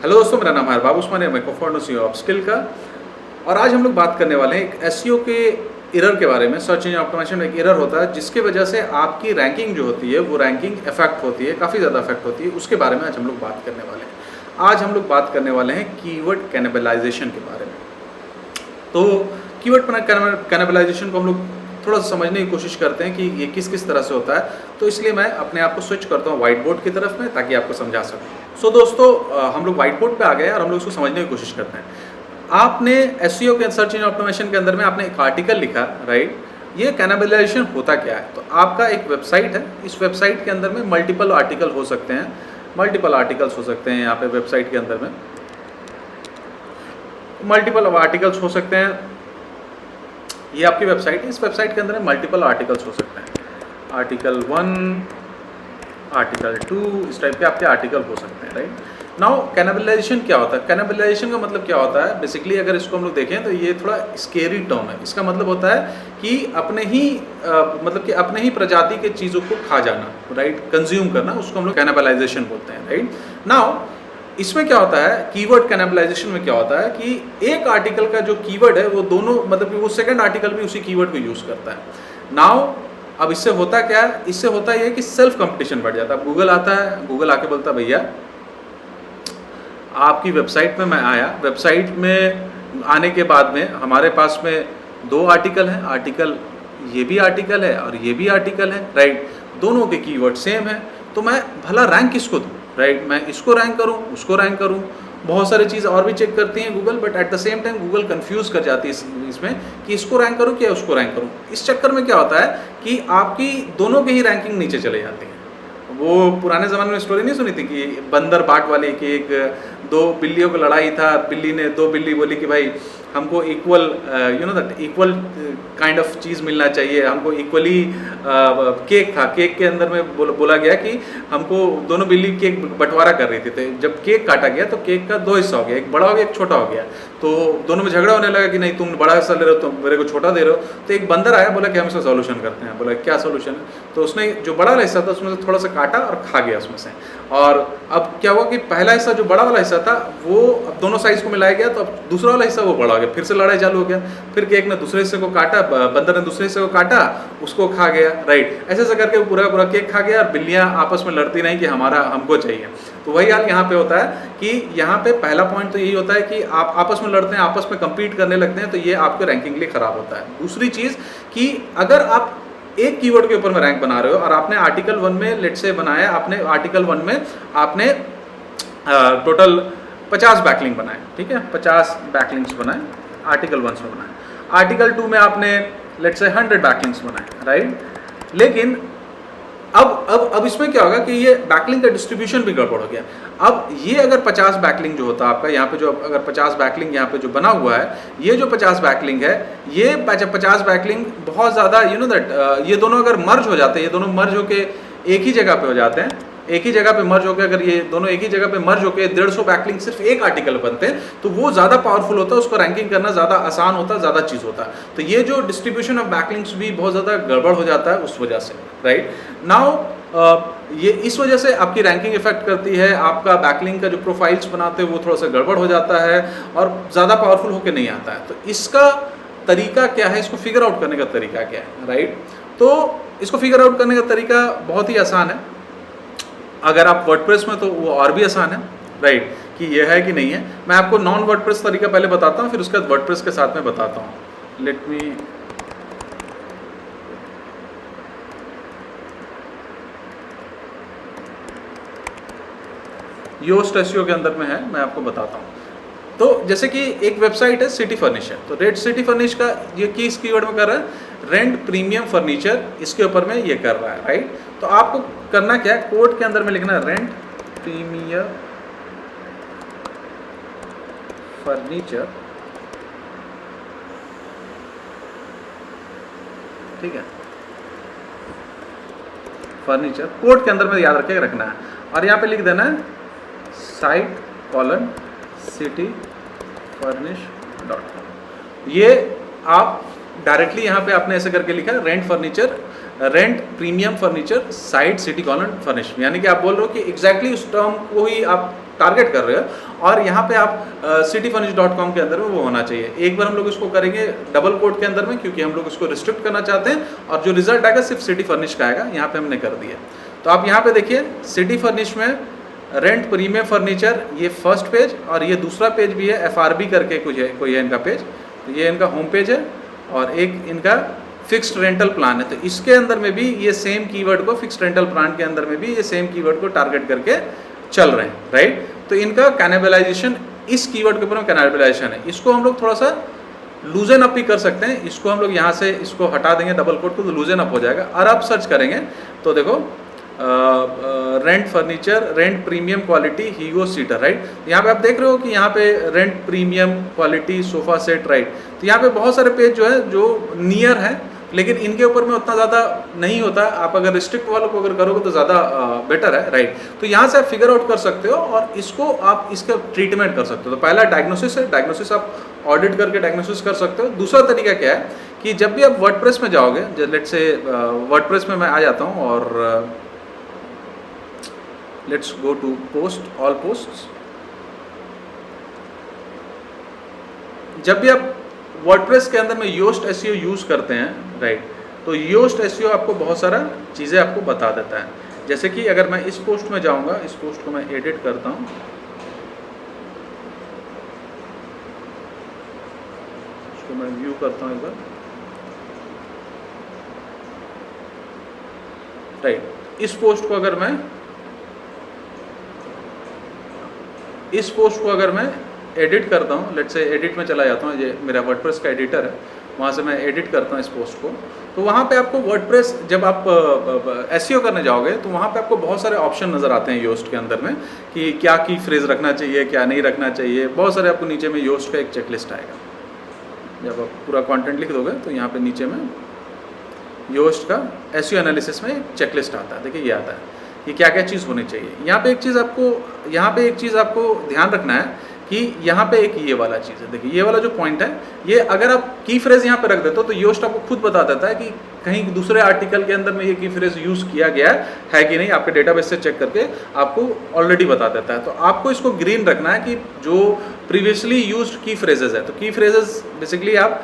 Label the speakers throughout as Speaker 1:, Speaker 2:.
Speaker 1: Hello दोस्तों, मेरा नाम है बाबू उस्मानी, मैं को-फाउंडर CEO अपस्किल का। और आज हम लोग बात करने वाले हैं एक एसईओ के एरर के बारे में। सर्च इंजन ऑप्टिमाइजेशन में एक एरर होता है जिसके वजह से आपकी रैंकिंग जो होती है वो रैंकिंग इफेक्ट होती है, काफ़ी ज़्यादा इफेक्ट होती है। उसके बारे में आज हम लोग बात करने वाले हैं। आज हम लोग बात करने वाले हैं कीवर्ड कैनिबलाइजेशन के बारे में। तो कीवर्ड कैनिबलाइजेशन को हम लोग थोड़ा सा समझने की कोशिश करते हैं कि ये किस किस तरह से होता है। तो इसलिए मैं अपने आप को स्विच करता हूँ व्हाइट बोर्ड की तरफ में, ताकि आपको समझा सकूँ। सो दोस्तों, हम लोग व्हाइट बोर्ड पे आ गए और हम लोग इसको समझने की कोशिश करते हैं। आपने एसईओ के सर्च इंजन ऑप्टिमाइजेशन के अंदर में आपने एक आर्टिकल लिखा, राइट। ये कैनिबलाइजेशन होता क्या है? तो आपका एक वेबसाइट है, इस वेबसाइट के अंदर में मल्टीपल आर्टिकल हो सकते हैं, मल्टीपल आर्टिकल्स हो सकते हैं। यहाँ पे वेबसाइट के अंदर में मल्टीपल आर्टिकल्स हो सकते हैं। ये आपकी वेबसाइट है, इस वेबसाइट के अंदर में मल्टीपल आर्टिकल्स हो सकते हैं। आर्टिकल 1, आर्टिकल 2, इस टाइप के आपके आर्टिकल हो सकते हैं, राइट। नाउ कैनिबलाइजेशन क्या होता है? कैनिबलाइजेशन का मतलब क्या होता है? बेसिकली अगर इसको हम लोग देखें तो ये थोड़ा स्केरी टर्म है। इसका मतलब होता है कि अपने ही प्रजाति के चीज़ों को खा जाना, राइट, कंज्यूम करना, उसको हम लोग कैनिबलाइजेशन बोलते हैं, राइट। नाउ इसमें क्या होता है, कीवर्ड कैनिबलाइजेशन में क्या होता है कि एक आर्टिकल का जो कीवर्ड है वो दोनों, मतलब कि वो सेकंड आर्टिकल भी उसी कीवर्ड को यूज़ करता है। नाउ अब इससे होता क्या है? इससे होता ये है कि सेल्फ कंपटीशन बढ़ जाता है। गूगल आता है, गूगल आके बोलता है भैया आपकी वेबसाइट में मैं आया, वेबसाइट में आने के बाद में हमारे पास में 2 आर्टिकल हैं, आर्टिकल ये भी आर्टिकल है और ये भी आर्टिकल है, राइट। दोनों के कीवर्ड सेम है, तो मैं भला रैंक किसको दूँ, राइट। मैं इसको रैंक करूँ, उसको रैंक करूँ, बहुत सारी चीज़ और भी चेक करती हैं Google, but at the same time Google confuse कर जाती है इसमें कि इसको रैंक करूँ क्या उसको रैंक करूँ। इस चक्कर में क्या होता है कि आपकी दोनों के ही रैंकिंग नीचे चले जाती है। वो पुराने ज़माने में स्टोरी नहीं सुनी थी कि बंदर बाघ वाली, कि एक 2 बिल्लियों को लड़ाई था, दो बिल्ली बोली कि भाई हमको equal that equal kind of चीज़ मिलना चाहिए, हमको इक्वली केक था, केक के अंदर में बोला गया कि हमको, दोनों बिल्ली केक बंटवारा कर रही थी, तो जब केक काटा गया तो केक का 2 हिस्सा हो गया, एक बड़ा हो गया एक छोटा हो गया। तो दोनों में झगड़ा होने लगा कि नहीं तुम बड़ा हिस्सा ले रहे हो, तुम मेरे को छोटा दे रहे हो। तो एक बंदर आया, बोला कि हम इसका सोल्यूशन करते हैं। बोला क्या सोल्यूशन है? तो उसने जो बड़ा वाला हिस्सा था उसमें से थोड़ा सा काटा और खा गया उसमें से। और अब क्या हुआ कि पहला हिस्सा जो बड़ा वाला हिस्सा था वो अब दोनों साइज को मिलाया गया, तो अब दूसरा वाला हिस्सा वो बड़ा हो गया, फिर से लड़ाई चालू हो गया। फिर केक ने दूसरे हिस्से को काटा, बंदर ने दूसरे हिस्से को काटा, उसको खा गया, राइट। ऐसे ऐसे करके वो पूरा पूरा केक खा गया और बिल्लियाँ आपस में लड़ती नहीं कि हमको चाहिए। तो वही हाल यहाँ पे होता है कि यहाँ पे पहला पॉइंट तो यही होता है कि आप आपस में लड़ते हैं, आपस में कम्पीट करने लगते हैं, तो ये आपके रैंकिंग के लिए खराब होता है। दूसरी चीज़ कि अगर आप एक कीवर्ड के ऊपर में रैंक बना रहे हो और आपने आर्टिकल 1 में लेट से बनाया, आपने आर्टिकल 1 में आपने टोटल 50 बैकलिंक बनाए, ठीक है, 50 बैकलिंक्स बनाए आर्टिकल 1 में बनाए। आर्टिकल 2 में आपने लेट से 100 बैकलिंक्स बनाए, राइट। लेकिन अब इसमें क्या होगा कि ये बैकलिंक का डिस्ट्रीब्यूशन भी गड़बड़ हो गया। अब ये अगर 50 बैकलिंक जो होता है आपका यहाँ पे, जो अगर 50 बैकलिंक यहाँ पे जो बना हुआ है, ये जो 50 बैकलिंक है, ये 50 बैकलिंक बहुत ज़्यादा ये दोनों अगर मर्ज हो जाते हैं, ये दोनों मर्ज होके एक ही जगह पे हो जाते हैं, एक ही जगह पे मर्ज होकर, अगर ये दोनों एक ही जगह पे मर्ज होकर 150 बैकलिंक सिर्फ एक आर्टिकल बनते हैं, तो वो ज़्यादा पावरफुल होता है, उसको रैंकिंग करना ज़्यादा आसान होता है, ज़्यादा चीज़ होता है। तो ये जो डिस्ट्रीब्यूशन ऑफ बैकलिंक्स भी बहुत ज़्यादा गड़बड़ हो जाता है उस वजह से, राइट। नाउ ये इस वजह से आपकी रैंकिंग इफेक्ट करती है, आपका बैकलिंक का जो प्रोफाइल्स बनाते हैं वो थोड़ा सा गड़बड़ हो जाता है और ज़्यादा पावरफुल होकर नहीं आता है। तो इसका तरीका क्या है, इसको फिगर आउट करने का तरीका क्या है, राइट। तो इसको फिगर आउट करने का तरीका बहुत ही आसान है। अगर आप वर्डप्रेस में, तो वो और भी आसान है, राइट, कि ये है कि नहीं है। मैं आपको नॉन वर्डप्रेस तरीका पहले बताता हूँ, फिर उसके बाद वर्डप्रेस के साथ में बताता हूँ। लेट मी योस्ट एसईओ के अंदर में है, मैं आपको बताता हूँ। तो जैसे कि एक वेबसाइट है सिटी फर्निचर, तो रेट सिटी फर्निश का ये किस कीवर्ड में कर रहा है? रेंट प्रीमियम फर्नीचर, इसके ऊपर में ये कर रहा है, राइट। तो आपको करना क्या है, कोड के अंदर में लिखना है रेंट प्रीमियम फर्नीचर, ठीक है, फर्नीचर कोड के अंदर में याद रखे रखना है। और यहाँ पे लिख देना है साइट कॉलन सिटी furnish.com। ये आप डायरेक्टली यहाँ पे आपने ऐसे करके लिखा rent premium furniture site city colon furnish, यानी कि आप बोल रहे हो कि एग्जैक्टली उस टर्म को ही आप टारगेट कर रहे हो और यहाँ पे आप cityfurnish.com के अंदर में वो होना चाहिए। एक बार हम लोग इसको करेंगे डबल कोट के अंदर में, क्योंकि हम लोग इसको रिस्ट्रिक्ट करना चाहते हैं और जो रिजल्ट आएगा सिर्फ सिटी फर्निश का आएगा। यहाँ पे हमने कर दिया। तो आप यहाँ पे देखिए सिटी फर्निश में रेंट प्रीमियम फर्नीचर, ये फर्स्ट पेज, और ये दूसरा पेज भी है FRB करके कुछ है, कोई है इनका पेज। तो ये इनका होम पेज है और एक इनका फिक्स्ड रेंटल प्लान है। तो इसके अंदर में भी ये सेम कीवर्ड को, फिक्स्ड रेंटल प्लान के अंदर में भी ये सेम कीवर्ड को टारगेट करके चल रहे हैं, राइट। तो इनका कैनिबलाइजेशन, इस कीवर्ड के ऊपर में कैनिबलाइजेशन है, इसको हम लोग थोड़ा सा लूजन अप भी कर सकते हैं। इसको हम लोग यहाँ से इसको हटा देंगे डबल कोट को, तो लूजन अप हो जाएगा। और आप सर्च करेंगे तो देखो rent furniture, rent premium quality हीगो सीटर, राइट। यहाँ पे आप देख रहे हो कि यहाँ पे rent premium quality sofa set, right. तो यहाँ पे बहुत सारे पेज जो है जो नियर है, लेकिन इनके ऊपर में उतना ज़्यादा नहीं होता। आप अगर रिस्ट्रिक्ट वालों को अगर करोगे तो ज़्यादा बेटर है, राइट। तो यहाँ से आप फिगर आउट कर सकते हो और इसको आप इसका ट्रीटमेंट कर सकते हो। तो पहला डायग्नोसिस है, डायग्नोसिस आप ऑडिट करके डायग्नोसिस कर सकते हो। दूसरा तरीका क्या है कि जब भी आप वर्डप्रेस में जाओगे, लेट्स से वर्डप्रेस में मैं आ जाता हूँ और let's go to post, all posts. जब भी आप वर्डप्रेस के अंदर में योस्ट एसईओ यूज़ करते हैं, राइट, तो योस्ट एसईओ आपको बहुत सारा चीज़ें आपको बता देता है। जैसे कि अगर मैं इस पोस्ट में जाऊंगा, इस पोस्ट को मैं एडिट करता हूं, इसको मैं व्यू करता हूं एक बार, राइट। इस पोस्ट को अगर मैं एडिट करता हूँ, लेट्स से एडिट में चला जाता हूँ, ये मेरा वर्डप्रेस का एडिटर है, वहाँ से मैं एडिट करता हूँ इस पोस्ट को। तो वहाँ पे आपको वर्डप्रेस, जब आप एसईओ करने जाओगे तो वहाँ पे आपको बहुत सारे ऑप्शन नज़र आते हैं योस्ट के अंदर में कि क्या की फ्रेज रखना चाहिए, क्या नहीं रखना चाहिए। बहुत सारे आपको नीचे में योस्ट का एक चेकलिस्ट आएगा। जब आप पूरा कंटेंट लिख दोगे तो यहाँ पे नीचे में योस्ट का एसईओ एनालिसिस में एक चेकलिस्ट आता है। देखिए ये आता है कि क्या क्या चीज़ होनी चाहिए। यहाँ पे एक चीज़ आपको ध्यान रखना है कि यहाँ पे एक ये वाला चीज़ है। देखिए ये वाला जो पॉइंट है, ये अगर आप की फ्रेज यहाँ पे रख देते हो तो योस्ट आपको खुद बता देता है कि कहीं दूसरे आर्टिकल के अंदर में ये की फ्रेज यूज़ किया गया है कि नहीं, आपके डेटाबेस से चेक करके आपको ऑलरेडी बता देता है। तो आपको इसको ग्रीन रखना है कि जो प्रीवियसली यूज्ड की फ्रेजेस है। तो की फ्रेजेस बेसिकली आप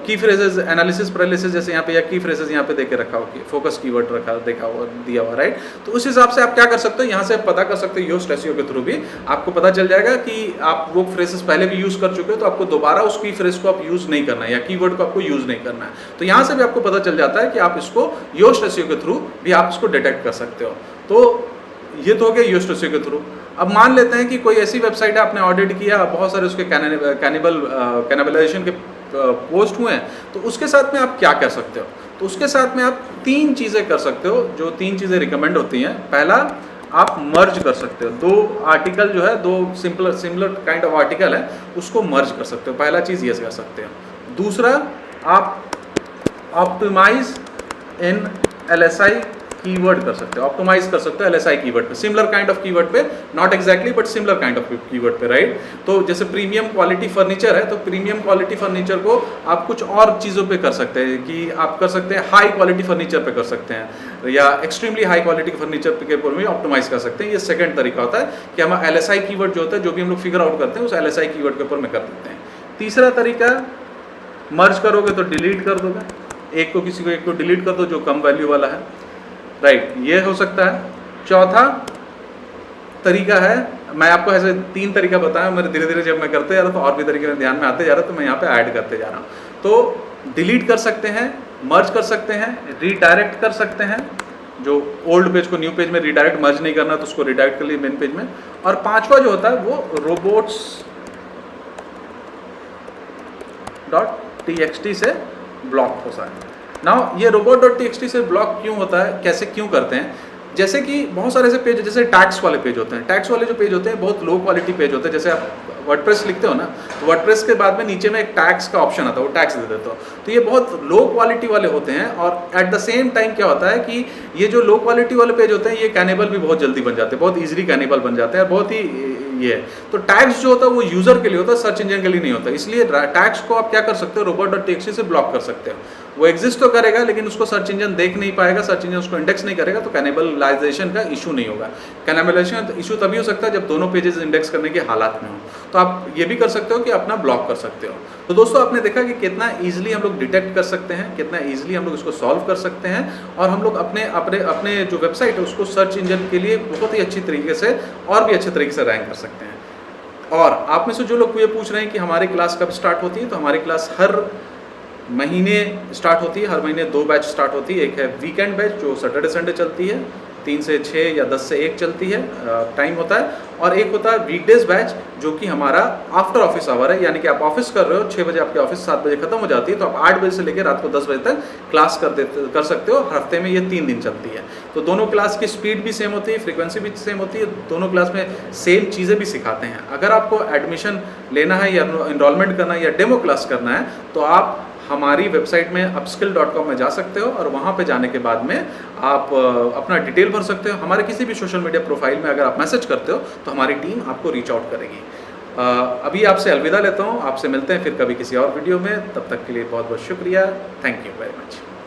Speaker 1: की फ्रेजेस एनालिसिस पैरालिसिस जैसे यहाँ पे, या की फ्रेजेस यहाँ पे देके रखा हो कि फोकस कीवर्ड रखा देखा हुआ दिया हुआ, राइट। तो उस हिसाब से आप क्या कर सकते हो, यहाँ से पता कर सकते हो योस्ट एसईओ के थ्रू भी आपको पता चल जाएगा कि आप वो फ्रेजेस पहले भी यूज़ कर चुके हो, तो आपको दोबारा उस की फ्रेज को आप यूज़ नहीं करना है या कीवर्ड को आपको यूज़ नहीं करना है। तो यहाँ से भी आपको पता चल जाता है कि आप इसको योस्ट एसईओ के थ्रू भी आप इसको डिटेक्ट कर सकते हो। तो ये तो हो गया योस्ट एसईओ के थ्रू। अब मान लेते हैं कि कोई ऐसी वेबसाइट है आपने ऑडिट किया, बहुत सारे उसके कैनिबलाइजेशन के पोस्ट हुए हैं, तो उसके साथ में आप क्या कर सकते हो। तो उसके साथ में आप 3 चीज़ें कर सकते हो, जो 3 चीज़ें रिकमेंड होती हैं। पहला, आप मर्ज कर सकते हो, 2 आर्टिकल जो है, 2 सिमिलर काइंड ऑफ आर्टिकल है, उसको मर्ज कर सकते हो। पहला चीज़ ये कर सकते हो। दूसरा, आप ऑप्टिमाइज इन LSI कीवर्ड कर सकते हो, ऑप्टिमाइज कर सकते हो LSI कीवर्ड पे, सिमिलर काइंड ऑफ कीवर्ड पे, not exactly but similar kind of keyword पे, राइट। तो जैसे प्रीमियम क्वालिटी फर्नीचर है, तो प्रीमियम क्वालिटी फर्नीचर को आप कुछ और चीज़ों पे कर सकते हैं कि आप कर सकते हैं हाई क्वालिटी फर्नीचर पे कर सकते हैं, या एक्सट्रीमली हाई क्वालिटी फर्नीचर के ऊपर भी ऑप्टिमाइज कर सकते हैं। ये सेकंड तरीका होता है कि हम LSI कीवर्ड जो होता है, जो भी हम लोग फिगर आउट करते हैं उस LSI कीवर्ड के ऊपर में कर देते हैं। तीसरा तरीका, मर्ज करोगे तो डिलीट कर दोगे, एक को डिलीट कर दो जो कम वैल्यू वाला है, राइट, ये हो सकता है। चौथा तरीका है, मैं आपको ऐसे 3 तरीका बताया, मेरे धीरे धीरे जब मैं करते जा रहा हूँ तो और भी तरीके ध्यान में आते जा रहा है, तो मैं यहाँ पे ऐड करते जा रहा हूँ। तो डिलीट कर सकते हैं, मर्ज कर सकते हैं, रीडायरेक्ट कर सकते हैं, जो ओल्ड पेज को न्यू पेज में रीडायरेक्ट, मर्ज नहीं करना तो उसको रीडायरेक्ट कर लिए मेन पेज में। और 5वां जो होता है वो robots.txt से ब्लॉक होता है। नाउ ये robots.txt से ब्लॉक क्यों होता है, कैसे क्यों करते हैं, जैसे कि बहुत सारे ऐसे पेज, जैसे टैक्स वाले पेज होते हैं, टैक्स वाले जो पेज होते हैं बहुत लो क्वालिटी पेज होते हैं। जैसे आप वर्डप्रेस लिखते हो ना, तो वर्डप्रेस के बाद में नीचे में एक टैक्स का ऑप्शन आता है, वो टैक्स दे देते हो, तो ये बहुत लो क्वालिटी वाले होते हैं। और एट द सेम टाइम क्या होता है कि ये जो लो क्वालिटी वाले पेज होते हैं, ये कैनिबल भी बहुत जल्दी बन जाते हैं, बहुत ईजिली कैनिबल बन जाते हैं, बहुत ही ये है। तो टैक्स जो होता है वो यूजर के लिए होता है, सर्च इंजन के लिए नहीं होता। इसलिए टैक्स को आप क्या कर सकते हो, robots.txt से ब्लॉक कर सकते हो। वो एग्जिस्ट तो करेगा लेकिन उसको सर्च इंजन देख नहीं पाएगा, सर्च इंजन उसको इंडेक्स नहीं करेगा, तो कैनिबलाइजेशन का इशू नहीं होगा। कैनिबलाइजेशन इशू तभी हो सकता है जब दोनों पेजेस इंडेक्स करने के हालात में हो। तो आप ये भी कर सकते हो कि अपना ब्लॉक कर सकते हो। तो दोस्तों आपने देखा कि कितना ईजिली हम लोग डिटेक्ट कर सकते हैं, कितना ईजिली हम लोग इसको सॉल्व कर सकते हैं, और हम लोग अपने अपने अपने जो वेबसाइट है उसको सर्च इंजन के लिए बहुत ही अच्छी तरीके से और भी अच्छे तरीके से रैंक कर सकते हैं। और आप में से जो लोग ये पूछ रहे हैं कि हमारी क्लास कब स्टार्ट होती है, तो हमारी क्लास हर महीने स्टार्ट होती है। हर महीने 2 बैच स्टार्ट होती है। एक है वीकेंड बैच जो सैटरडे संडे चलती है, 3 से 6 या 10 से 1 चलती है, टाइम होता है। और एक होता है वीकडेज बैच जो कि हमारा आफ्टर ऑफिस आवर है, यानी कि आप ऑफिस कर रहे हो, 6 बजे आपके ऑफिस 7 बजे खत्म हो जाती है, तो आप 8 बजे से लेकर रात को 10 बजे तक क्लास कर सकते हो। हफ्ते में ये 3 दिन चलती है। तो दोनों क्लास की स्पीड भी सेम होती है, फ्रीक्वेंसी भी सेम होती है, दोनों क्लास में सेम चीज़ें भी सिखाते हैं। अगर आपको एडमिशन लेना है या इनरोलमेंट करना है या डेमो क्लास करना है, तो आप हमारी वेबसाइट में upskill.com में जा सकते हो, और वहाँ पे जाने के बाद में आप अपना डिटेल भर सकते हो। हमारे किसी भी सोशल मीडिया प्रोफाइल में अगर आप मैसेज करते हो तो हमारी टीम आपको रीच आउट करेगी। अभी आपसे अलविदा लेता हूँ, आपसे मिलते हैं फिर कभी किसी और वीडियो में। तब तक के लिए बहुत बहुत शुक्रिया। Thank you very much.